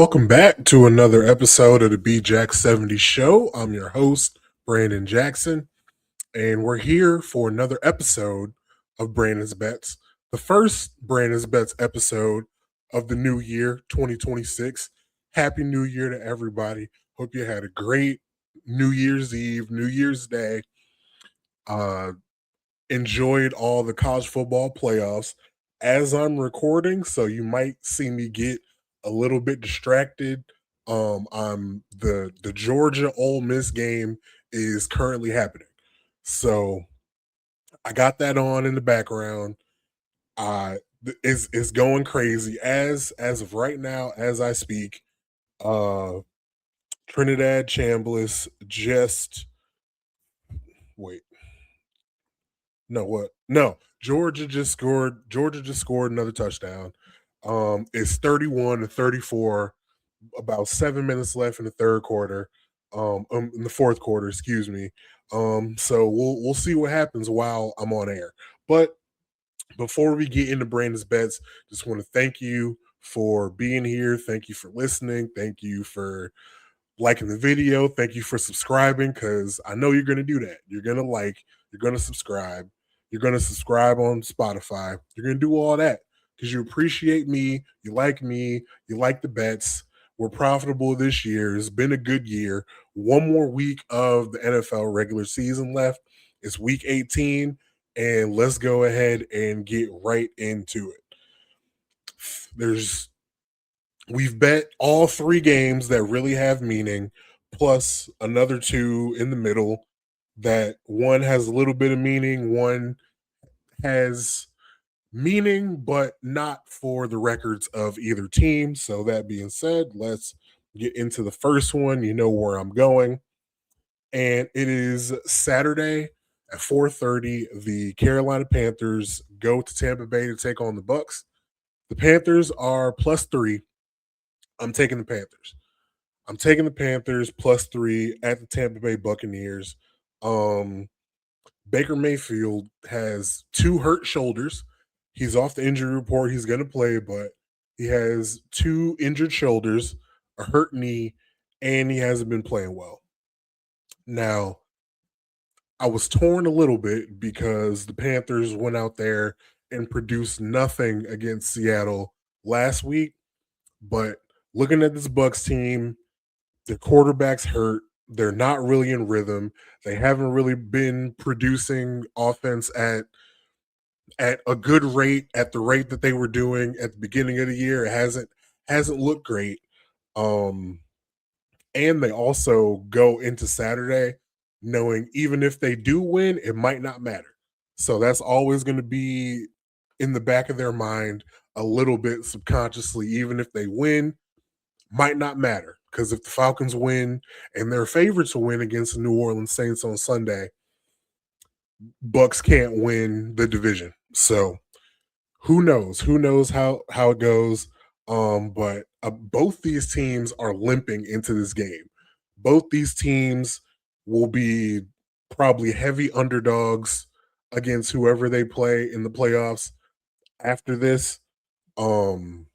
Welcome back to another episode of the B Jack 70 Show. I'm your host, Brandon Jackson, and we're here for another episode of Brandon's Bets, the first Brandon's Bets episode of the new year, 2026. Happy New Year to everybody. Hope you had a great New Year's Eve, New Year's Day. Uh, Enjoyed all the college football playoffs as I'm recording, so you might see me get a little bit distracted. I'm the Georgia Ole Miss game is currently happening, so I got that on in the background. It's going crazy as of right now as I speak. Uh, Trinidad Chambliss just wait. No, what? No, Georgia just scored another touchdown. It's 31-34, about 7 minutes left in the third quarter. In the fourth quarter, excuse me. So we'll see what happens while I'm on air. But before we get into Brandon's bets, just want to thank you for being here. Thank you for listening. Thank you for liking the video. Thank you for subscribing because I know you're going to do that. You're going to subscribe. You're going to subscribe on Spotify. You're going to do all that because you appreciate me. Me. You like the bets. We're profitable this year. It's been a good year. One more week of the NFL regular season left. It's week 18, and let's go ahead and get right into it. There's We've bet all three games that really have meaning, plus another two in the middle that one has a little bit of meaning, one has meaning, but not for the records of either team. So, that being said, let's get into the first one. You know where I'm going. And it is Saturday at 4:30. The Carolina Panthers go to Tampa Bay to take on the Bucks. The Panthers are +3. I'm taking the Panthers. I'm taking the Panthers +3 at the Tampa Bay Buccaneers. Um, Baker Mayfield has two hurt shoulders. He's off the injury report. He's going to play, but he has two injured shoulders, a hurt knee, and he hasn't been playing well. Now, I was torn a little bit because the Panthers went out there and produced nothing against Seattle last week. But looking at this Bucks team, their quarterback's hurt. They're not really in rhythm. They haven't really been producing offense at a good rate, at the rate that they were doing at the beginning of the year. It hasn't looked great. Um, and they also go into Saturday knowing even if they do win, it might not matter. So that's always going to be in the back of their mind a little bit subconsciously. Even if they win, might not matter because if the Falcons win and they're favorites to win against the New Orleans Saints on Sunday, Bucks can't win the division. So who knows? Who knows how it goes? But both these teams are limping into this game. Both these teams will be probably heavy underdogs against whoever they play in the playoffs after this. Um,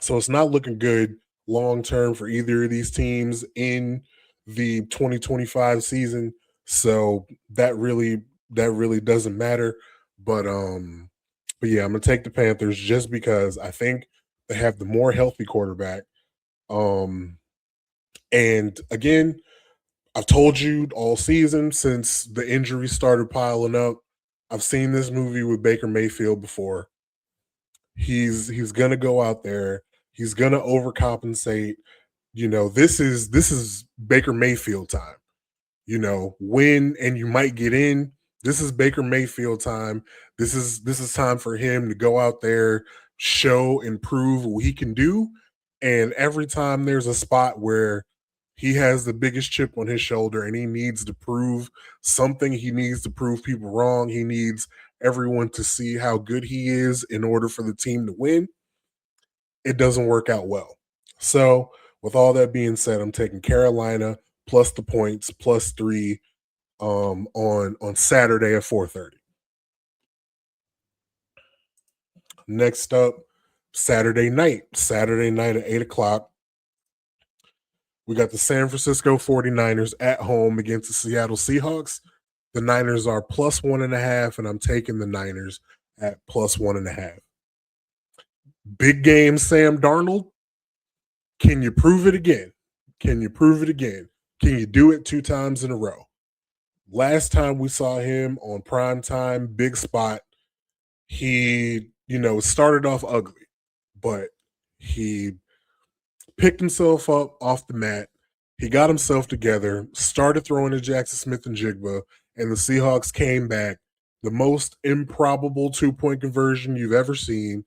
so it's not looking good long term for either of these teams in the 2025 season. So that really doesn't matter. But yeah, I'm gonna take the Panthers just because I think they have the more healthy quarterback. Um and again, I've told you all season since the injuries started piling up. I've seen this movie with Baker Mayfield before. He's gonna go out there. He's gonna overcompensate. This is Baker Mayfield time. Win and you might get in. This is Baker Mayfield time. This is time for him to go out there, show and prove what he can do. And every time there's a spot where he has the biggest chip on his shoulder and he needs to prove something, he needs to prove people wrong, he needs everyone to see how good he is in order for the team to win, it doesn't work out well. So, with all that being said, I'm taking Carolina plus the points, +3 on Saturday at 4:30. Next up, Saturday night at 8 o'clock. We got the San Francisco 49ers at home against the Seattle Seahawks. The Niners are +1.5, and I'm taking the Niners at +1.5. Big game, Sam Darnold. Can you prove it again? Can you prove it again? Can you do it 2 times in a row? Last time we saw him on prime time, big spot, he, started off ugly, but he picked himself up off the mat. He got himself together, started throwing to Jackson Smith and Jigba, and the Seahawks came back. The most improbable 2-point conversion you've ever seen.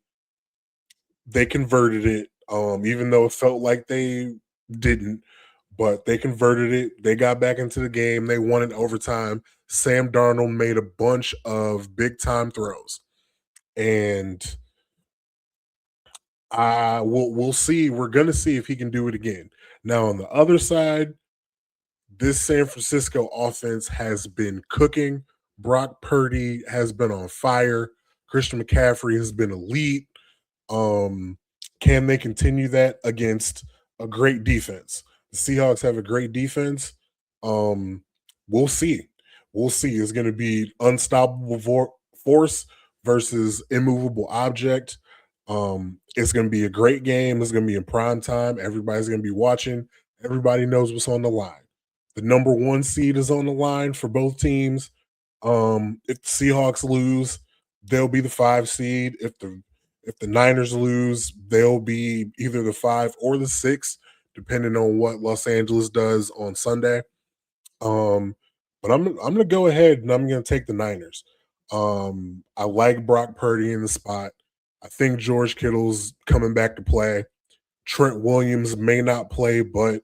They converted it, even though it felt like they didn't, but they converted it. They got back into the game. They won in overtime. Sam Darnold made a bunch of big time throws, and we'll see. We're gonna see if he can do it again. Now on the other side, this San Francisco offense has been cooking. Brock Purdy has been on fire. Christian McCaffrey has been elite. Can they continue that against a great defense? The Seahawks have a great defense. We'll see. We'll see. It's going to be unstoppable force versus immovable object. It's going to be a great game. It's going to be in prime time. Everybody's going to be watching. Everybody knows what's on the line. The number 1 seed is on the line for both teams. If the Seahawks lose, they'll be the 5 seed. If the Niners lose, they'll be either the 5 or the 6, depending on what Los Angeles does on Sunday. But I'm gonna go ahead and I'm gonna take the Niners. I like Brock Purdy in the spot. I think George Kittle's coming back to play. Trent Williams may not play, but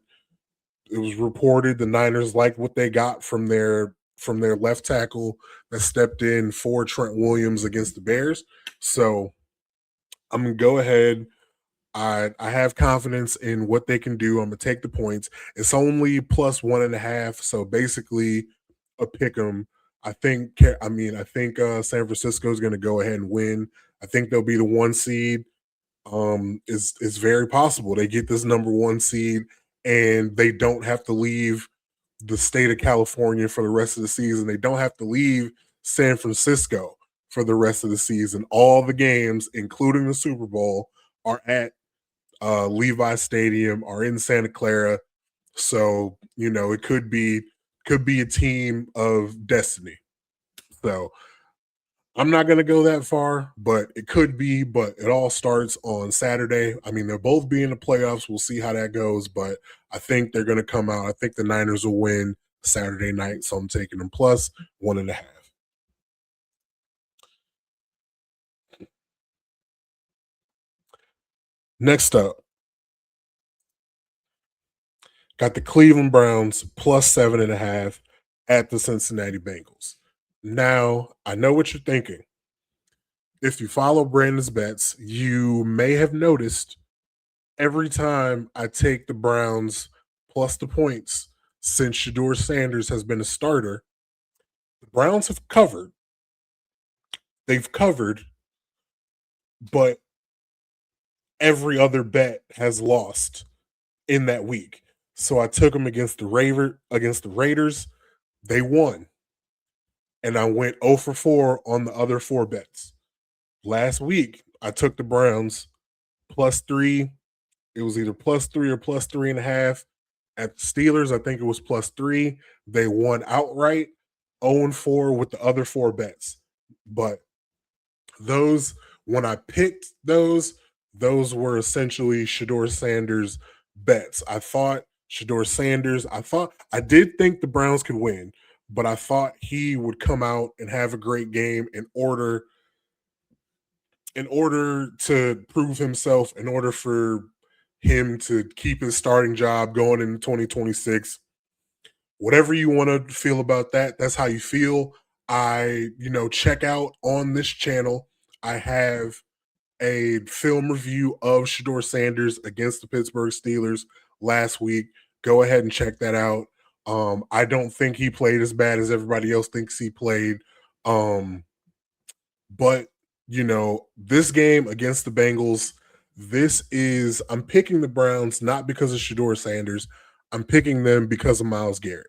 it was reported the Niners liked what they got from their left tackle that stepped in for Trent Williams against the Bears. So I'm gonna go ahead. I have confidence in what they can do. I'm gonna take the points. It's only +1.5, so basically a pick 'em. I think San Francisco is gonna go ahead and win. I think they'll be the 1 seed. It's very possible they get this number 1 seed and they don't have to leave the state of California for the rest of the season. They don't have to leave San Francisco for the rest of the season. All the games, including the Super Bowl, are at Levi Stadium, are in Santa Clara. So, it could be a team of destiny. So I'm not going to go that far, but it could be. But it all starts on Saturday. I mean, they'll both be in the playoffs. We'll see how that goes. But I think they're going to come out. I think the Niners will win Saturday night. So I'm taking them +1.5. Next up, got the Cleveland Browns +7.5 at the Cincinnati Bengals. Now, I know what you're thinking. If you follow Brandon's bets, you may have noticed every time I take the Browns plus the points since Shedeur Sanders has been a starter, the Browns have covered. They've covered, but every other bet has lost in that week. So I took them against the Raiders. They won. And I went 0 for 4 on the other 4 bets. Last week, I took the Browns +3. It was either +3 or +3.5. At the Steelers, I think it was +3. They won outright, 0-4 with the other 4 bets. But those, when I picked those were essentially Shedeur Sanders bets. I did think the Browns could win, but I thought he would come out and have a great game in order to prove himself, in order for him to keep his starting job going in 2026. Whatever you want to feel about that, that's how you feel. Check out on this channel. I have a film review of Shedeur Sanders against the Pittsburgh Steelers last week. Go ahead and check that out. I don't think he played as bad as everybody else thinks he played. But this game against the Bengals, I'm picking the Browns not because of Shedeur Sanders. I'm picking them because of Myles Garrett.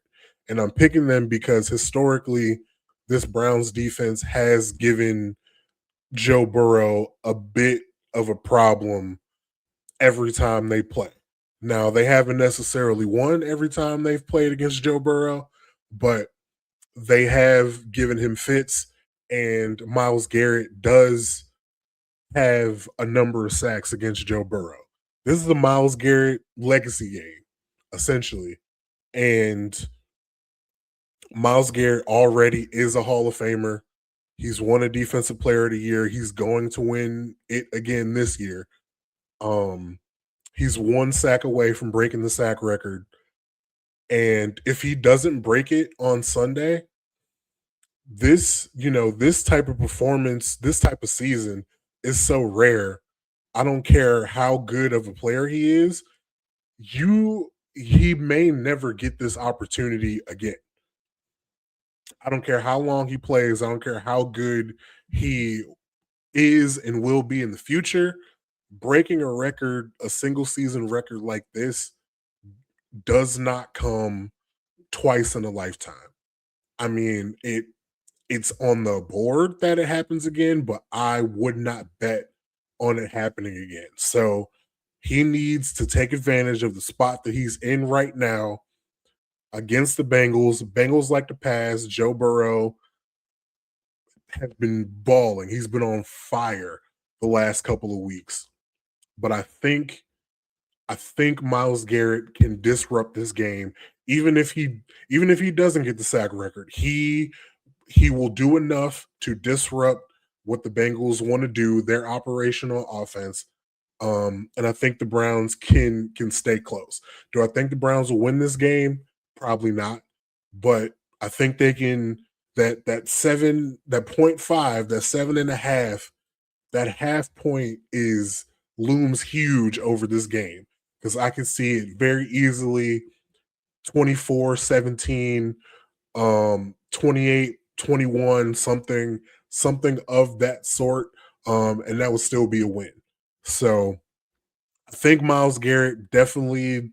And I'm picking them because historically, this Browns defense has given Joe Burrow a bit of a problem every time they play. Now, they haven't necessarily won every time they've played against Joe Burrow, but they have given him fits, and Myles Garrett does have a number of sacks against Joe Burrow. This is the Myles Garrett legacy game, essentially. And Myles Garrett already is a Hall of Famer. He's won a Defensive Player of the Year. He's going to win it again this year. He's one sack away from breaking the sack record. And if he doesn't break it on Sunday, this type of performance, this type of season is so rare. I don't care how good of a player he is. He may never get this opportunity again. I don't care how long he plays. I don't care how good he is and will be in the future. Breaking a record, a single season record like this, does not come twice in a lifetime. I mean, it's on the board that it happens again, but I would not bet on it happening again. So he needs to take advantage of the spot that he's in right now against the Bengals. Bengals like to pass. Joe Burrow has been balling. He's been on fire the last couple of weeks. But I think Myles Garrett can disrupt this game. Even if he doesn't get the sack record, he will do enough to disrupt what the Bengals want to do, their operational offense. And I think the Browns can stay close. Do I think the Browns will win this game? Probably not. But I think they can that 0.5, that 7.5, that half point looms huge over this game. Because I can see it very easily 24-17, 28-21, something of that sort. And that would still be a win. So I think Myles Garrett definitely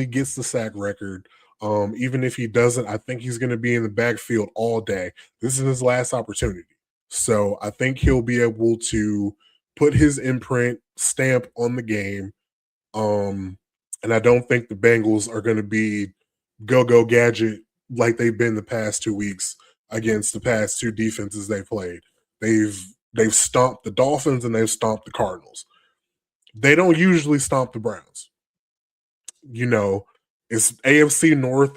gets the sack record. Even if he doesn't, I think he's going to be in the backfield all day. This is his last opportunity. So I think he'll be able to put his imprint, stamp on the game. And I don't think the Bengals are going to be go gadget like they've been the past 2 weeks against the past two defenses they played. They've stomped the Dolphins and they've stomped the Cardinals. They don't usually stomp the Browns. It's AFC North.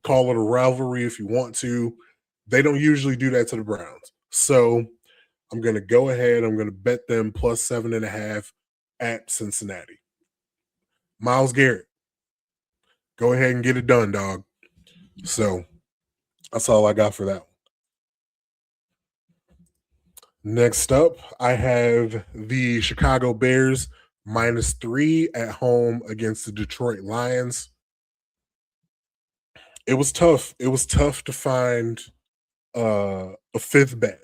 Call it a rivalry if you want to. They don't usually do that to the Browns. So I'm going to go ahead. I'm going to bet them plus 7.5 at Cincinnati. Myles Garrett, go ahead and get it done, dog. So that's all I got for that one. Next up, I have the Chicago Bears -3 at home against the Detroit Lions. It was tough. It was tough to find a fifth bet.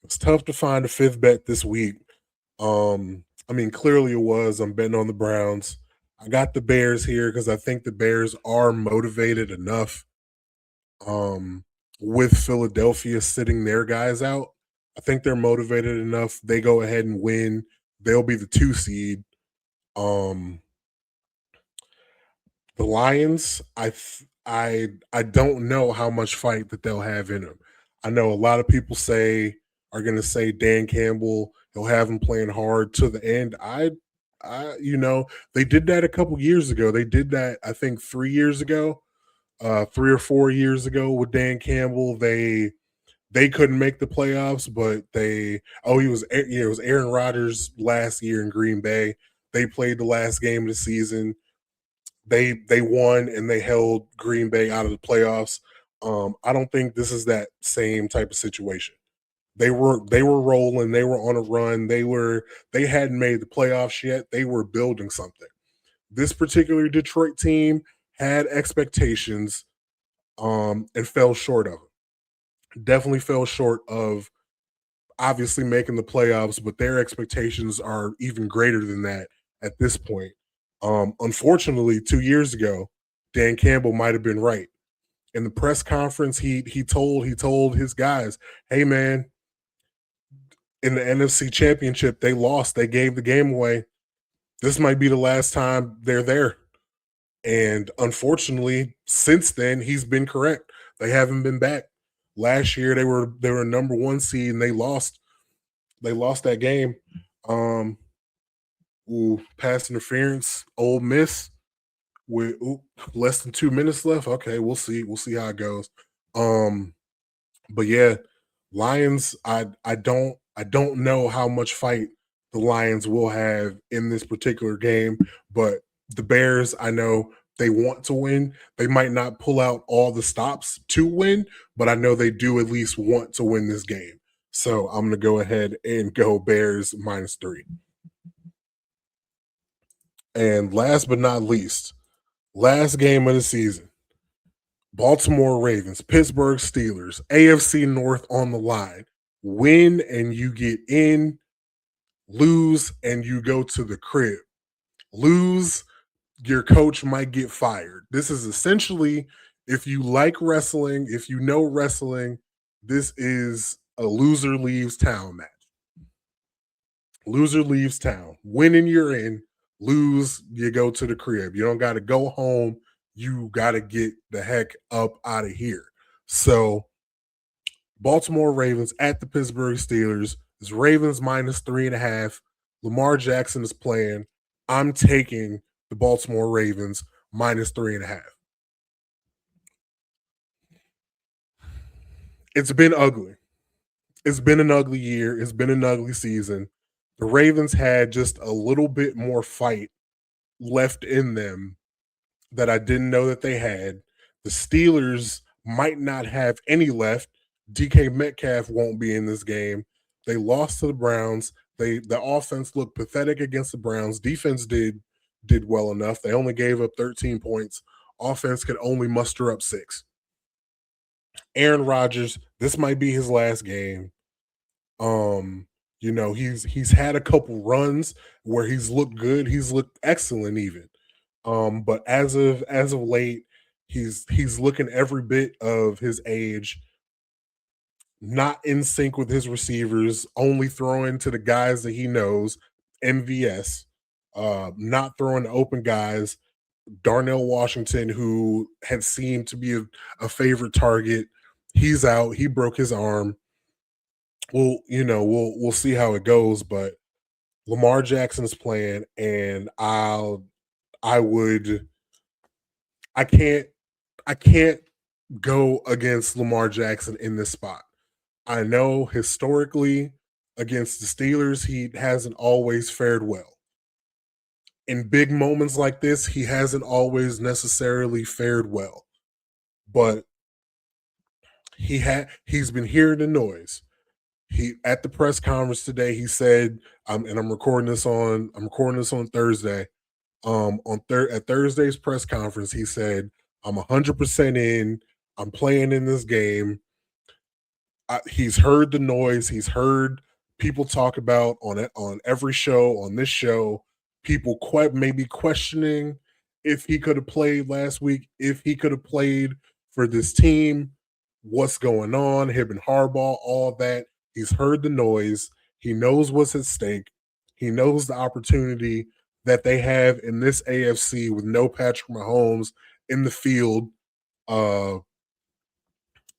It's tough to find a fifth bet this week. Clearly it was. I'm betting on the Browns. I got the Bears here because I think the Bears are motivated enough with Philadelphia sitting their guys out. I think they're motivated enough. They go ahead and win. They'll be the 2 seed. The Lions, I don't know how much fight that they'll have in them. I know a lot of people are going to say Dan Campbell, he'll have him playing hard to the end. They did that a couple years ago. They did that, I think, 3 years ago, 3 or 4 years ago with Dan Campbell. They couldn't make the playoffs, but it was Aaron Rodgers last year in Green Bay. They played the last game of the season. They won and they held Green Bay out of the playoffs. I don't think this is that same type of situation. They were rolling. They were on a run. They hadn't made the playoffs yet. They were building something. This particular Detroit team had expectations, and fell short of them. Definitely fell short of obviously making the playoffs, but their expectations are even greater than that at this point. Unfortunately, 2 years ago, Dan Campbell might have been right. In the press conference, he told his guys, "Hey man, in the NFC Championship, they lost. They gave the game away. This might be the last time they're there." And unfortunately, since then, he's been correct. They haven't been back. Last year, they were number one seed and they lost. They lost that game. Um, Pass interference, Ole Miss with less than 2 minutes left. Okay, we'll see. We'll see how it goes. Um, but yeah, Lions. I don't know how much fight the Lions will have in this particular game, but the Bears, I know they want to win. They might not pull out all the stops to win, but I know they do at least want to win this game. So I'm gonna go ahead and go Bears -3. And last but not least, last game of the season. Baltimore Ravens, Pittsburgh Steelers, AFC North on the line. Win and you get in, lose and you go to the crib. Lose, your coach might get fired. This is essentially, if you like wrestling, if you know wrestling, this is a loser leaves town match. Loser leaves town. Winning, you're in. Lose, you go to the crib. You don't got to go home. You got to get the heck up out of here. So, Baltimore Ravens at the Pittsburgh Steelers. It's Ravens -3.5. Lamar Jackson is playing. I'm taking the Baltimore Ravens -3.5. It's been ugly. It's been an ugly year. It's been an ugly season. The Ravens had just a little bit more fight left in them that I didn't know that they had. The Steelers might not have any left. DK Metcalf won't be in this game. They lost to the Browns. The offense looked pathetic against the Browns. Defense did well enough. They only gave up 13 points. Offense could only muster up 6. Aaron Rodgers, this might be his last game. He's had a couple runs where he's looked good. He's looked excellent even. But as of late, he's looking every bit of his age, not in sync with his receivers, only throwing to the guys that he knows, MVS, not throwing to open guys. Darnell Washington, who had seemed to be a favorite target, he's out. He broke his arm. We'll see how it goes, but Lamar Jackson's playing, and I would I can't I can't go against Lamar Jackson in this spot. I know historically against the Steelers, he hasn't always fared well. In big moments like this, he hasn't always necessarily fared well. But he's been hearing the noise. He at the press conference today, he said, and I'm recording this on Thursday. At Thursday's press conference, he said, "I'm 100% in. I'm playing in this game." He's heard the noise. He's heard people talk about on every show on this show. People maybe questioning if he could have played last week, if he could have played for this team. What's going on? Him and Harbaugh, all that. He's heard the noise. He knows what's at stake. He knows the opportunity that they have in this AFC with no Patrick Mahomes in the field. Uh,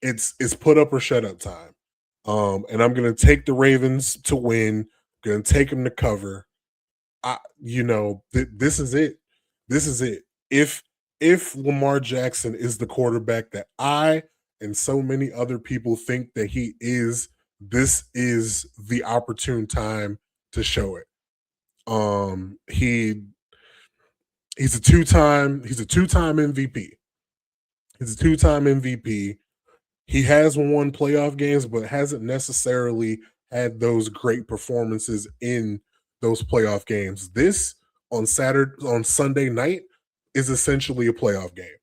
it's put up or shut up time. And I'm gonna take the Ravens to win. Gonna take them to cover. This is it. This is it. If Lamar Jackson is the quarterback that I and so many other people think that he is, this is the opportune time to show it. He's a two-time MVP. He's a two-time MVP. He has won playoff games, but hasn't necessarily had those great performances in those playoff games. This on Sunday night is essentially a playoff game.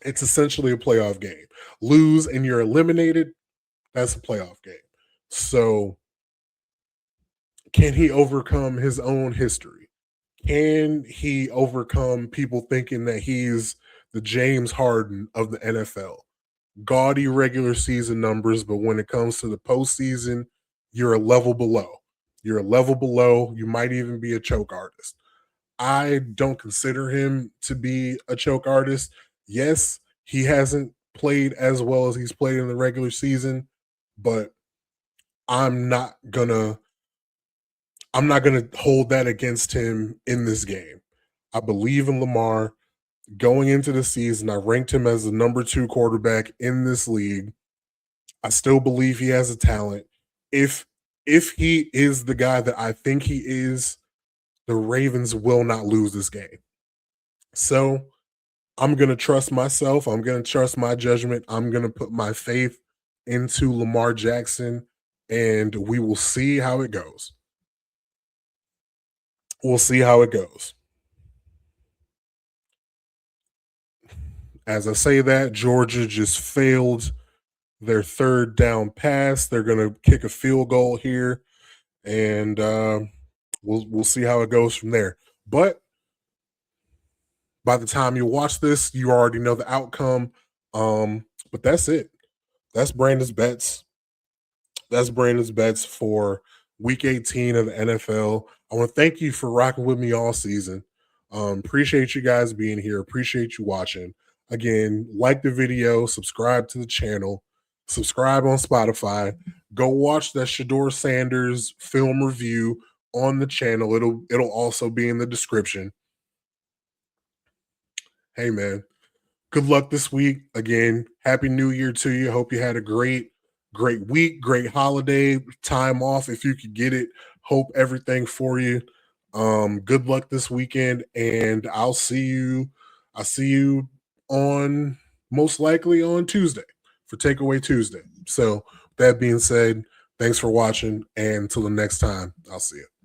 It's essentially a playoff game. Lose and you're eliminated, that's a playoff game. So can he overcome his own history? Can he overcome people thinking that he's the James Harden of the NFL? Gaudy regular season numbers, but when it comes to the postseason, you're a level below. You're a level below. You might even be a choke artist. I don't consider him to be a choke artist. Yes, he hasn't played as well as he's played in the regular season, but I'm not gonna I'm not gonna hold that against him in this game. I believe in Lamar. Going into the season, I ranked him as the number 2 quarterback in this league. I still believe he has a talent. If if he is the guy that I think he is, the Ravens will not lose this game. So I'm going to trust myself. I'm going to trust my judgment. I'm going to put my faith into Lamar Jackson, and we will see how it goes. We'll see how it goes. As I say that, Georgia just failed their third down pass. They're going to kick a field goal here, and we'll see how it goes from there. But by the time you watch this, you already know the outcome. But that's it. That's Brandon's bets. That's Brandon's bets for week 18 of the NFL. I want to thank you for rocking with me all season. Appreciate you guys being here. Appreciate you watching. Again, like the video, subscribe to the channel, subscribe on Spotify. Go watch that Shedeur Sanders film review on the channel. It'll also be in the description. Hey man, good luck this week. Again, happy new year to you. Hope you had a great week, great holiday, time off if you could get it. Hope everything for you. Good luck this weekend, and I'll see you on most likely on Tuesday for Takeaway Tuesday. So that being said, thanks for watching, and until the next time, I'll see you.